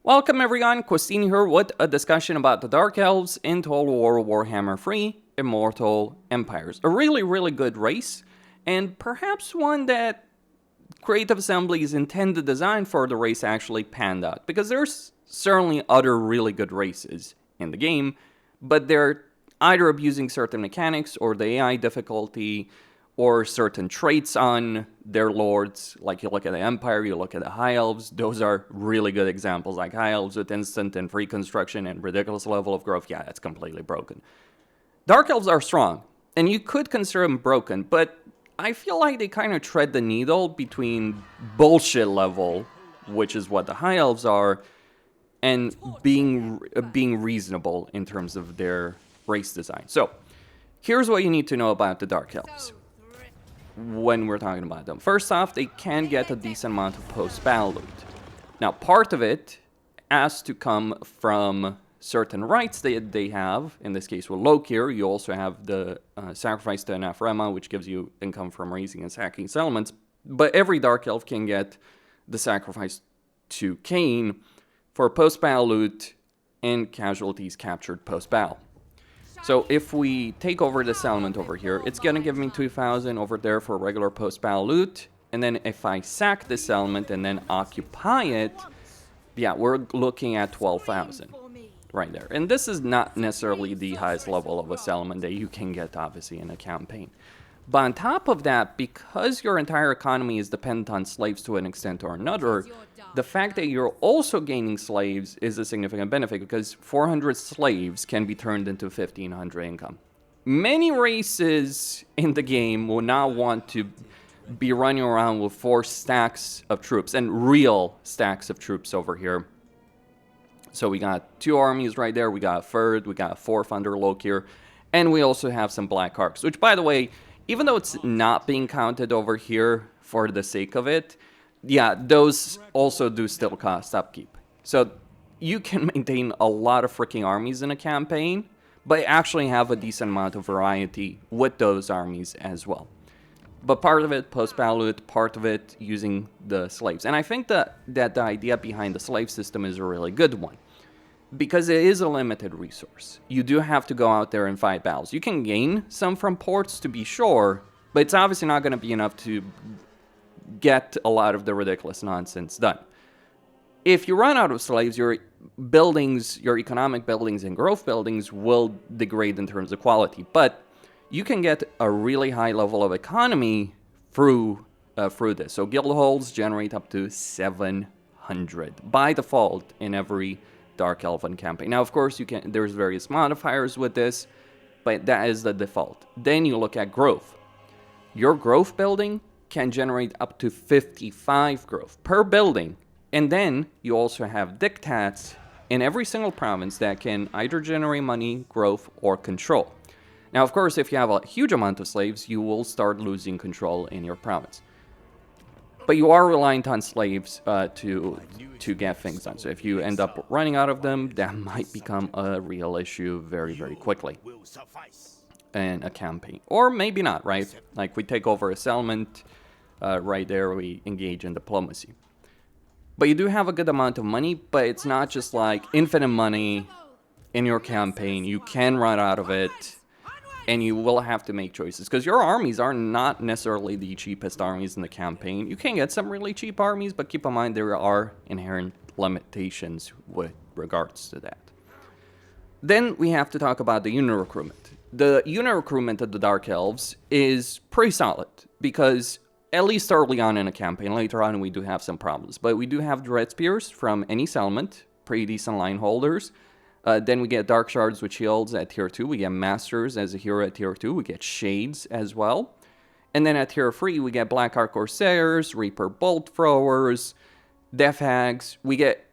Welcome everyone, Christine here with a discussion about the Dark Elves in Total War Warhammer 3 Immortal Empires. A really good race, and perhaps one that Creative Assembly's intended design for the race actually panned out. Because there's certainly other really good races in the game, but they're either abusing certain mechanics or the AI difficulty or certain traits on their lords. Like you look at the Empire, you look at the High Elves, those are really good examples. Like High Elves with instant and free construction and ridiculous level of growth, yeah, that's completely broken. Dark Elves are strong, and you could consider them broken, but I feel like they kind of tread the needle between bullshit level, which is what the High Elves are, and being reasonable in terms of their race design. So, here's what you need to know about the Dark Elves when we're talking about them. First off, they can get a decent amount of post-battle loot. Now, part of it has to come from certain rights that they have. In this case, with Lokir, you also have the sacrifice to an Ephrema, which gives you income from raising and sacking settlements. But every Dark Elf can get the sacrifice to Cain for post-battle loot and casualties captured post-battle. So if we take over this element over here, it's going to give me 2,000 over there for regular post-battle loot. And then if I sack this element and then occupy it, yeah, we're looking at 12,000 right there. And this is not necessarily the highest level of a settlement that you can get, obviously, in a campaign. But on top of that, because your entire economy is dependent on slaves to an extent or another, the fact that you're also gaining slaves is a significant benefit, because 400 slaves can be turned into 1,500 income. Many races in the game will not want to be running around with 4 stacks of troops, and real stacks of troops over here. So we got 2 armies right there, we got a 3rd, we got a 4th under Lokir, and we also have some black arks, which, by the way, even though it's not being counted over here for the sake of it, yeah, those also do still cost upkeep. So you can maintain a lot of freaking armies in a campaign, but actually have a decent amount of variety with those armies as well. But part of it, post-battle loot, part of it using the slaves. And I think that the idea behind the slave system is a really good one, because it is a limited resource. You do have to go out there and fight battles. You can gain some from ports, to be sure, but it's obviously not going to be enough to get a lot of the ridiculous nonsense done. If you run out of slaves, your buildings, your economic buildings and growth buildings will degrade in terms of quality. But you can get a really high level of economy through this. So guild halls generate up to 700 by default in every Dark Elven campaign. Now, of course, there's various modifiers with this, but that is the default. Then you look at growth. Your growth building can generate up to 55 growth per building. And then you also have dictats in every single province that can either generate money, growth, or control. Now, of course, if you have a huge amount of slaves, you will start losing control in your province. But you are reliant on slaves to get things done. So if you end up running out of them, that might become a real issue very quickly in a campaign. Or maybe not, right? Like we take over a settlement, right there we engage in diplomacy. But you do have a good amount of money, but it's not just like infinite money in your campaign. You can run out of it, and you will have to make choices, because your armies are not necessarily the cheapest armies in the campaign. You can get some really cheap armies, but keep in mind there are inherent limitations with regards to that. Then we have to talk about the unit recruitment. The unit recruitment of the Dark Elves is pretty solid, because at least early on in a campaign, later on we do have some problems. But we do have Dread Spears from any settlement, pretty decent line holders. Then we get Dark Shards with shields at tier 2. We get Masters as a hero at tier 2. We get Shades as well. And then at tier 3, we get Black Ark Corsairs, Reaper Bolt Throwers, Death Hags. We get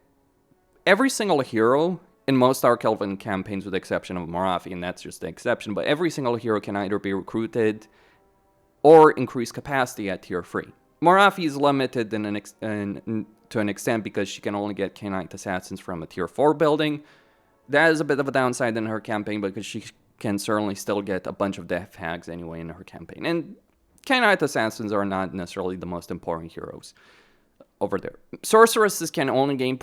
every single hero in most Dark Elven campaigns, with the exception of Morathi, and that's just the exception. But every single hero can either be recruited or increase capacity at tier 3. Morathi is limited to an extent because she can only get K-Knight Assassins from a tier 4 building. That is a bit of a downside in her campaign, because she can certainly still get a bunch of Death Hags anyway in her campaign. And K-Knight Assassins are not necessarily the most important heroes. over there. Sorceresses can only gain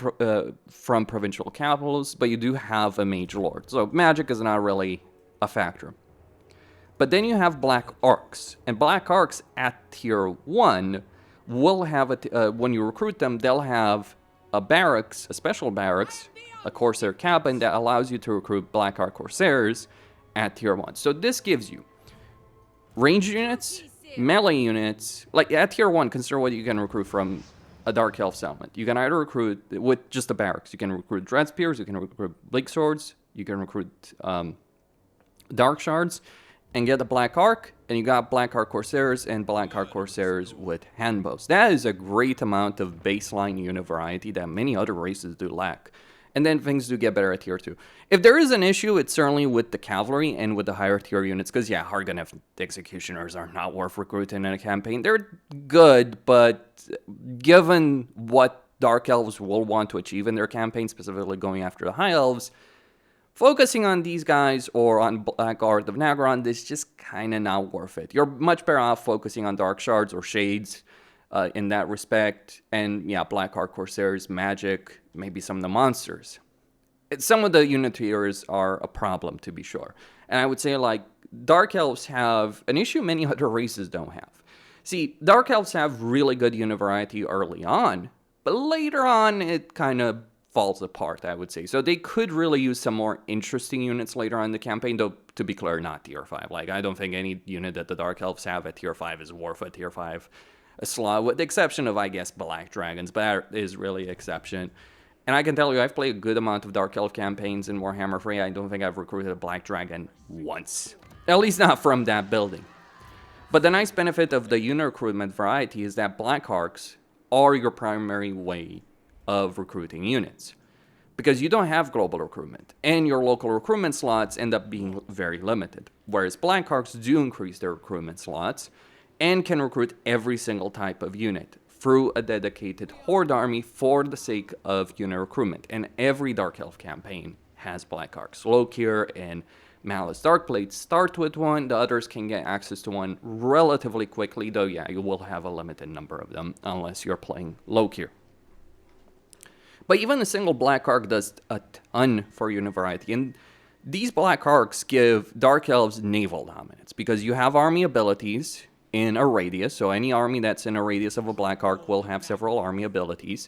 from provincial capitals, but you do have a mage lord, so magic is not really a factor. But then you have black arks, and black arks at tier 1 will have, when you recruit them, they'll have a barracks, a special barracks, a corsair cabin that allows you to recruit black ark corsairs at tier 1. So this gives you range units, melee units. Like at tier 1, consider what you can recruit from a Dark Elf settlement. You can either recruit with just the barracks. You can recruit Dread Spears, you can recruit Bleak Swords, you can recruit Dark Shards, and get the Black Ark, and you got Black Ark Corsairs and Black Ark Corsairs with handbows. That is a great amount of baseline unit variety that many other races do lack. And then things do get better at tier 2. If there is an issue, it's certainly with the cavalry and with the higher tier units, because yeah, Harganeth executioners are not worth recruiting in a campaign. They're good, but given what Dark Elves will want to achieve in their campaign, specifically going after the High Elves, focusing on these guys or on Blackguard of Nagron is just kind of not worth it. You're much better off focusing on Dark Shards or Shades in that respect. And yeah, Black Ark Corsairs, Magic, maybe some of the monsters. Some of the unit tiers are a problem, to be sure. And I would say, like, Dark Elves have an issue many other races don't have. See, Dark Elves have really good unit variety early on, but later on it kind of falls apart, I would say. So they could really use some more interesting units later on in the campaign, though, to be clear, not tier 5. Like, I don't think any unit that the Dark Elves have at tier 5 is worth a tier 5 slot, with the exception of, I guess, Black Dragons, but that is really an exception. And I can tell you, I've played a good amount of Dark Elf campaigns in Warhammer 3. I don't think I've recruited a Black Dragon once. At least not from that building. But the nice benefit of the unit recruitment variety is that Black Arks are your primary way of recruiting units. Because you don't have global recruitment, and your local recruitment slots end up being very limited. Whereas Black Arks do increase their recruitment slots, and can recruit every single type of unit through a dedicated Horde army for the sake of unit recruitment. And every Dark Elf campaign has Black Arks. Lokir and Malice Darkblade start with one, the others can get access to one relatively quickly, though yeah, you will have a limited number of them unless you're playing Lokir. But even a single Black Ark does a ton for unit variety, and these Black Arks give Dark Elves naval dominance, because you have army abilities in a radius, so any army that's in a radius of a Black Ark will have several army abilities.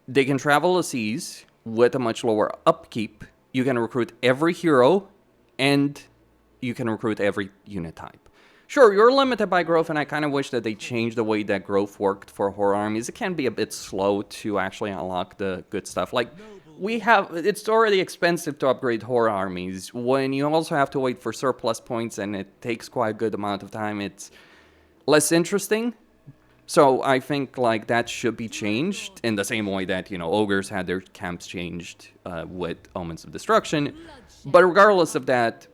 They can travel the seas with a much lower upkeep. You can recruit every hero, and you can recruit every unit type. Sure, you're limited by growth, and I kind of wish that they changed the way that growth worked for Horde armies. It can be a bit slow to actually unlock the good stuff. Like, it's already expensive to upgrade Horde armies. When you also have to wait for surplus points, and it takes quite a good amount of time, it's less interesting. So I think, like, that should be changed in the same way that, you know, ogres had their camps changed with Omens of Destruction. But regardless of that,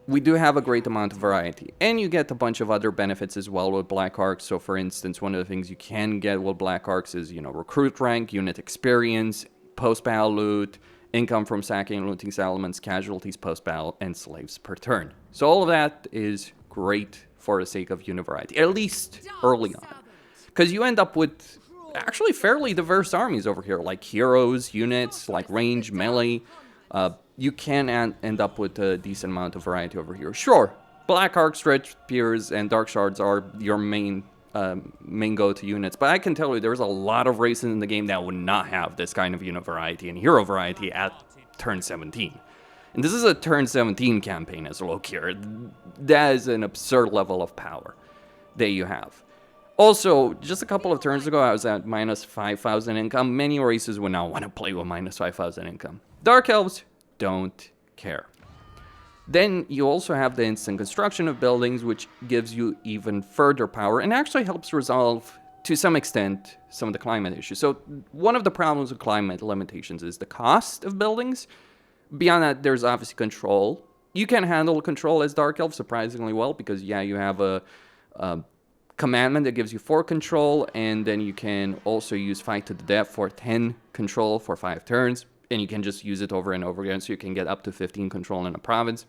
we do have a great amount of variety. And you get a bunch of other benefits as well with Black Arks. So for instance, one of the things you can get with Black Arks is, you know, recruit rank, unit experience, post-battle loot, income from sacking and looting settlements, casualties post-battle, and slaves per turn. So all of that is great for the sake of unit variety, at least early on. Because you end up with actually fairly diverse armies over here, like heroes, units, like range, melee. You can end up with a decent amount of variety over here. Sure, Black Arks, Dread Spears, and Dark Shards are your main go-to units, but I can tell you there's a lot of races in the game that would not have this kind of unit variety and hero variety at turn 17. And this is a turn 17 campaign as Lokir. That is an absurd level of power that you have. Also, just a couple of turns ago, I was at minus 5,000 income. Many races would not want to play with minus 5,000 income. Dark Elves don't care. Then you also have the instant construction of buildings, which gives you even further power and actually helps resolve, to some extent, some of the climate issues. So one of the problems with climate limitations is the cost of buildings. Beyond that, there's obviously control. You can handle control as Dark Elf surprisingly well, because yeah, you have a commandment that gives you 4 control, and then you can also use Fight to the Death for 10 control for 5 turns, and you can just use it over and over again, so you can get up to 15 control in a province.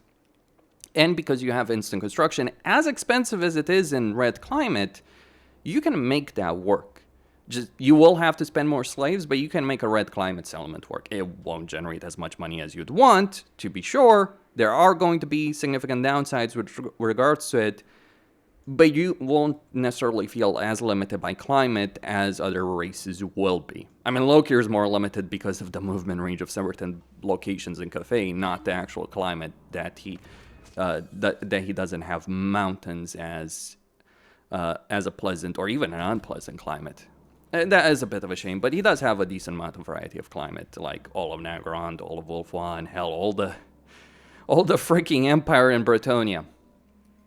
And because you have instant construction, as expensive as it is in red climate, you can make that work. Just you will have to spend more slaves, but you can make a red climate settlement work. It won't generate as much money as you'd want, to be sure. There are going to be significant downsides with regards to it, but you won't necessarily feel as limited by climate as other races will be. I mean, Loki is more limited because of the movement range of certain locations in Cathay, not the actual climate that he doesn't have mountains as a pleasant or even an unpleasant climate. And that is a bit of a shame, but he does have a decent amount of variety of climate, like all of Nagrand, all of Wolfwan, hell, all the freaking Empire in Bretonia.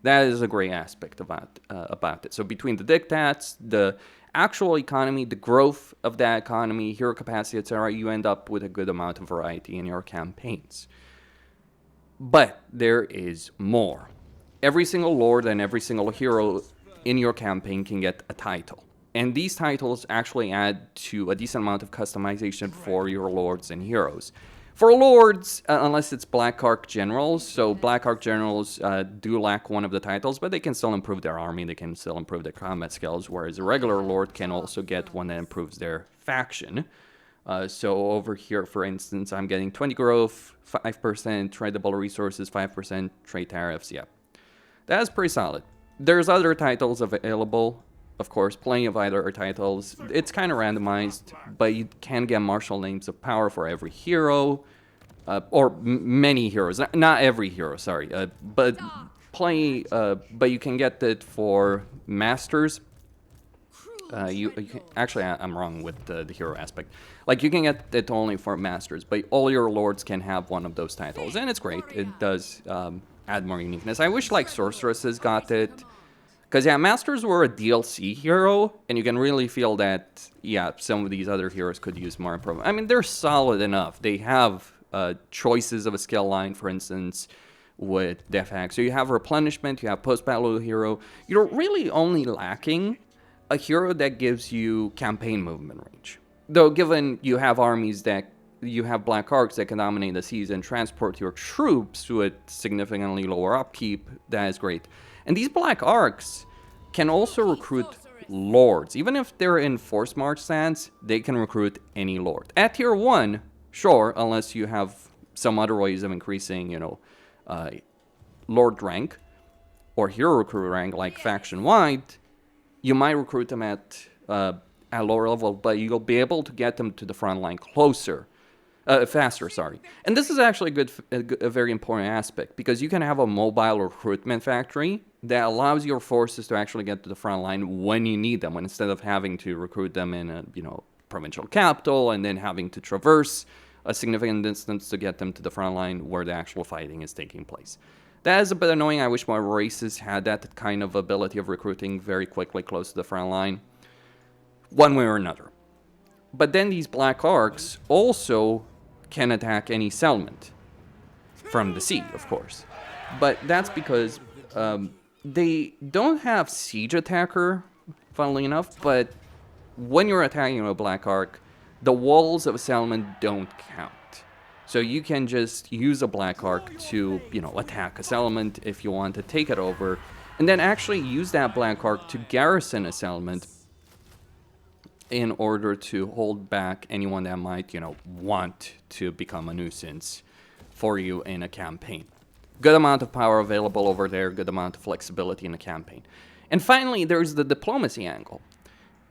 That is a great aspect about it. So between the diktats, the actual economy, the growth of that economy, hero capacity, etc., you end up with a good amount of variety in your campaigns. But there is more. Every single lord and every single hero in your campaign can get a title. And these titles actually add to a decent amount of customization for your lords and heroes. For lords, unless it's Black Ark Generals, so Black Ark Generals do lack one of the titles, but they can still improve their army, they can still improve their combat skills, whereas a regular lord can also get one that improves their faction. So over here, for instance, I'm getting 20 growth, 5% tradable resources, 5% trade tariffs, yeah. That is pretty solid. There's other titles available, of course, plenty of other titles. It's kind of randomized, but you can get martial names of power for every hero, or many heroes. Not every hero, sorry, but plenty. But you can get it for masters. Actually, I'm wrong with the hero aspect. Like, you can get it only for masters, but all your lords can have one of those titles, and it's great. It does add more uniqueness. I wish, like, sorceresses got it. Because, yeah, Masters were a DLC hero, and you can really feel that, yeah, some of these other heroes could use more improvement. I mean, they're solid enough. They have choices of a skill line, for instance, with Death Hack. So you have replenishment, you have post-battle hero. You're really only lacking a hero that gives you campaign movement range. Though, given you have armies that you have Black Arks that can dominate the seas and transport your troops with significantly lower upkeep, that is great. And these Black Arks can also recruit lords. Even if they're in Force March stance, they can recruit any lord. At tier 1, sure, unless you have some other ways of increasing, lord rank or hero recruit rank, like faction-wide, you might recruit them at lower level, but you'll be able to get them to the front line faster, sorry. And this is actually a very important aspect, because you can have a mobile recruitment factory that allows your forces to actually get to the front line when you need them, instead of having to recruit them in a, provincial capital and then having to traverse a significant distance to get them to the front line where the actual fighting is taking place. That is a bit annoying. I wish more races had that kind of ability of recruiting very quickly close to the front line, one way or another. But then these Black Arks also can attack any settlement from the sea, of course. But that's because they don't have siege attacker, funnily enough, but when you're attacking a Black Ark, the walls of a settlement don't count. So you can just use a Black Ark to, attack a settlement if you want to take it over, and then actually use that Black Ark to garrison a settlement in order to hold back anyone that might, want to become a nuisance for you in a campaign. Good amount of power available over there, good amount of flexibility in a campaign. And finally, there's the diplomacy angle.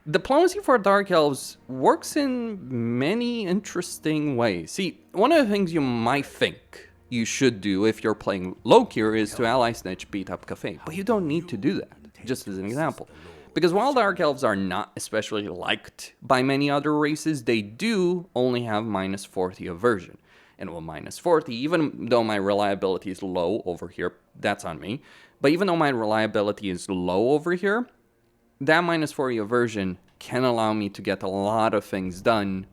Diplomacy for Dark Elves works in many interesting ways. See, one of the things you might think you should do if you're playing low-tier is to ally snitch beat up Cathay, but you don't need to do that, just as an example. Because while Dark Elves are not especially liked by many other races, they do only have minus 40 aversion. And with minus 40, even though my reliability is low over here, that's on me, but even though my reliability is low over here, that minus 40 aversion can allow me to get a lot of things done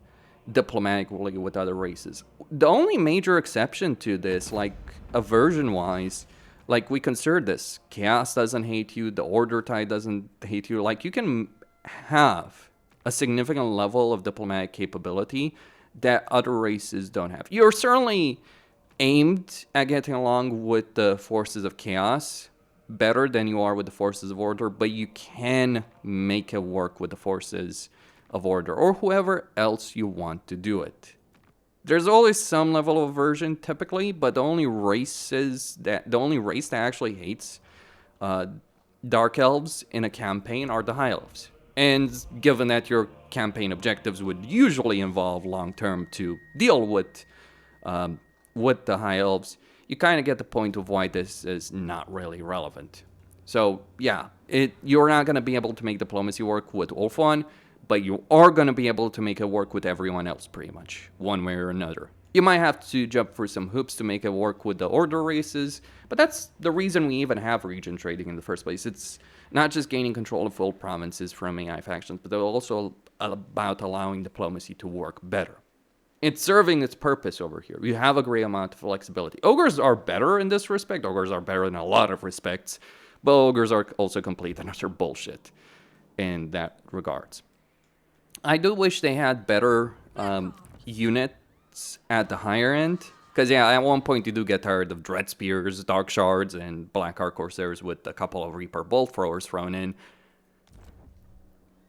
diplomatically with other races. The only major exception to this, like aversion-wise, like we consider this, Chaos doesn't hate you, the Order Tide doesn't hate you, like you can have a significant level of diplomatic capability that other races don't have. You're certainly aimed at getting along with the forces of Chaos better than you are with the forces of Order, but you can make it work with the forces of Order, or whoever else you want to do it. There's always some level of aversion typically, but the only race that actually hates Dark Elves in a campaign are the High Elves. And given that your campaign objectives would usually involve long-term to deal with the High Elves, you kind of get the point of why this is not really relevant. So yeah, you're not going to be able to make diplomacy work with Ulfon, but you are going to be able to make it work with everyone else pretty much, one way or another. You might have to jump through some hoops to make it work with the Order races, but that's the reason we even have region trading in the first place. It's not just gaining control of full provinces from AI factions, but they're also about allowing diplomacy to work better. It's serving its purpose over here. You have a great amount of flexibility. Ogres are better in this respect. Ogres are better in a lot of respects, but ogres are also complete and utter bullshit in that regards. I do wish they had better units at the higher end. Because, yeah, at one point you do get tired of Dread Spears, Dark Shards, and Black Arc Corsairs with a couple of Reaper Bolt Throwers thrown in.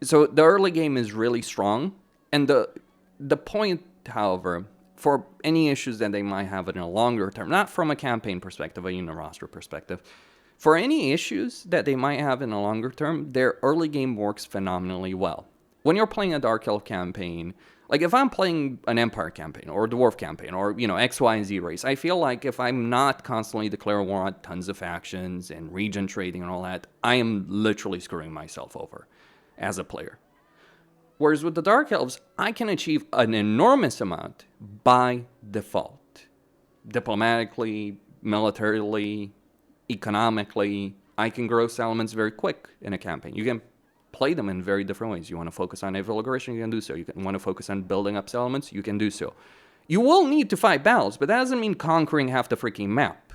So the early game is really strong. And the point, however, for any issues that they might have in a longer term, not from a campaign perspective, but in a roster perspective, for any issues that they might have in a longer term, their early game works phenomenally well. When you're playing a Dark Elf campaign, like if I'm playing an Empire campaign or a Dwarf campaign or, X, Y, and Z race, I feel like if I'm not constantly declaring war on tons of factions and region trading and all that, I am literally screwing myself over as a player. Whereas with the Dark Elves, I can achieve an enormous amount by default. Diplomatically, militarily, economically, I can grow settlements very quick in a campaign. You can play them in very different ways. You want to focus on naval aggression, you can do so. You want to focus on building up settlements, you can do so. You will need to fight battles, but that doesn't mean conquering half the freaking map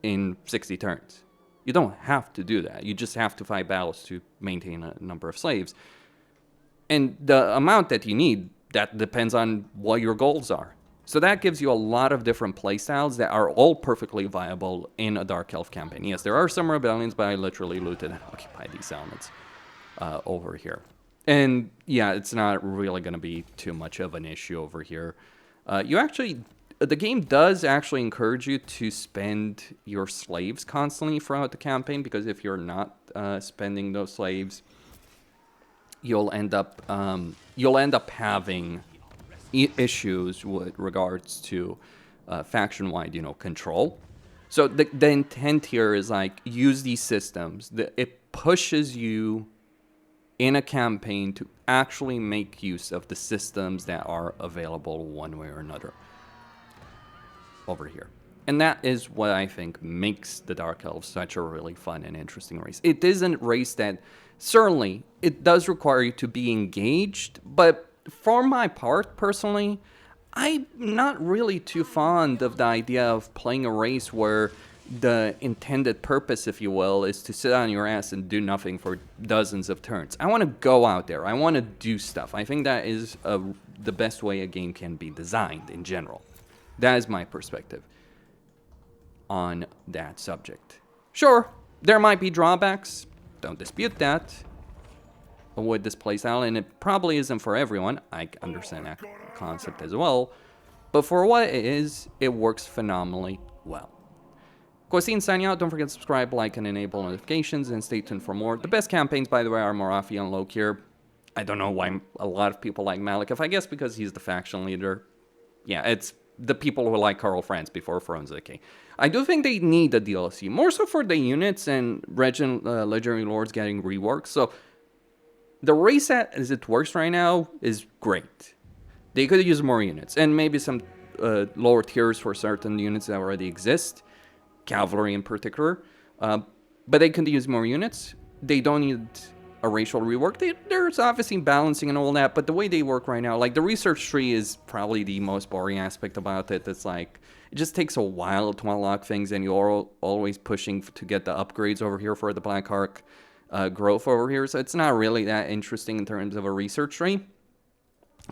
in 60 turns. You don't have to do that. You just have to fight battles to maintain a number of slaves. And the amount that you need, that depends on what your goals are. So that gives you a lot of different playstyles that are all perfectly viable in a Dark Elf campaign. Yes, there are some rebellions, but I literally looted and occupied these settlements over here. And yeah, it's not really going to be too much of an issue over here. The game does actually encourage you to spend your slaves constantly throughout the campaign, because if you're not spending those slaves, you'll end up having issues with regards to faction-wide, control. So the intent here is like use these systems. It pushes you in a campaign to actually make use of the systems that are available one way or another over here. And that is what I think makes the Dark Elves such a really fun and interesting race. It isn't a race that, certainly, it does require you to be engaged, but for my part, personally, I'm not really too fond of the idea of playing a race where the intended purpose, if you will, is to sit on your ass and do nothing for dozens of turns. I want to go out there. I want to do stuff. I think that is the best way a game can be designed in general. That is my perspective on that subject. Sure, there might be drawbacks. Don't dispute that with this playstyle, and it probably isn't for everyone. I understand that concept as well. But for what it is, it works phenomenally well. Quasine signing out. Don't forget to subscribe, like, and enable notifications, and stay tuned for more. The best campaigns, by the way, are Morathi and Lokir. I don't know why a lot of people like Malekith. I guess because he's the faction leader. Yeah, it's the people who like Karl Franz before Thrones Decay. I do think they need a DLC, more so for the units and Legendary Lords getting reworked. So the race as it works right now is great. They could use more units, and maybe some lower tiers for certain units that already exist. Cavalry in particular, but they can use more units. They don't need a racial rework. There's obviously balancing and all that, but the way they work right now, like the research tree is probably the most boring aspect about it. It's like, it just takes a while to unlock things, and you're always pushing to get the upgrades over here for the Black Arc growth over here, so it's not really that interesting in terms of a research tree.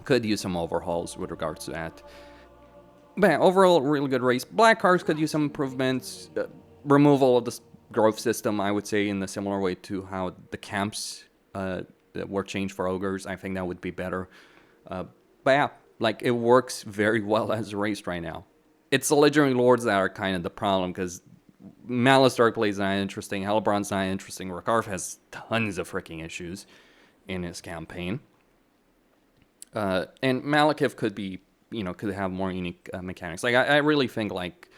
Could use some overhauls with regards to that. But yeah, overall, really good race. Black Arcs could use some improvements. Removal of the growth system, I would say, in a similar way to how the camps that were changed for ogres. I think that would be better. But yeah, like it works very well as a race right now. It's the legendary lords that are kind of the problem, because Malice Darkblade is not interesting, Hellbrand's not interesting, Rakarth has tons of freaking issues in his campaign. And Malekith could be, could have more unique mechanics. Like, I really think, like,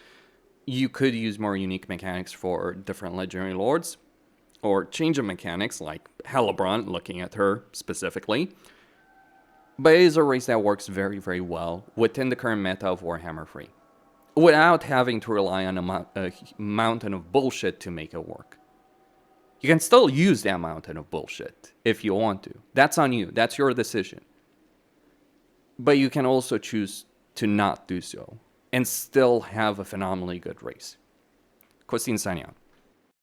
you could use more unique mechanics for different legendary lords, or change of mechanics, like Hellbrand, looking at her specifically. But it is a race that works very, very well within the current meta of Warhammer 3, without having to rely on a mountain of bullshit to make it work. You can still use that mountain of bullshit if you want to. That's on you. That's your decision. But you can also choose to not do so and still have a phenomenally good race. Christine signing out.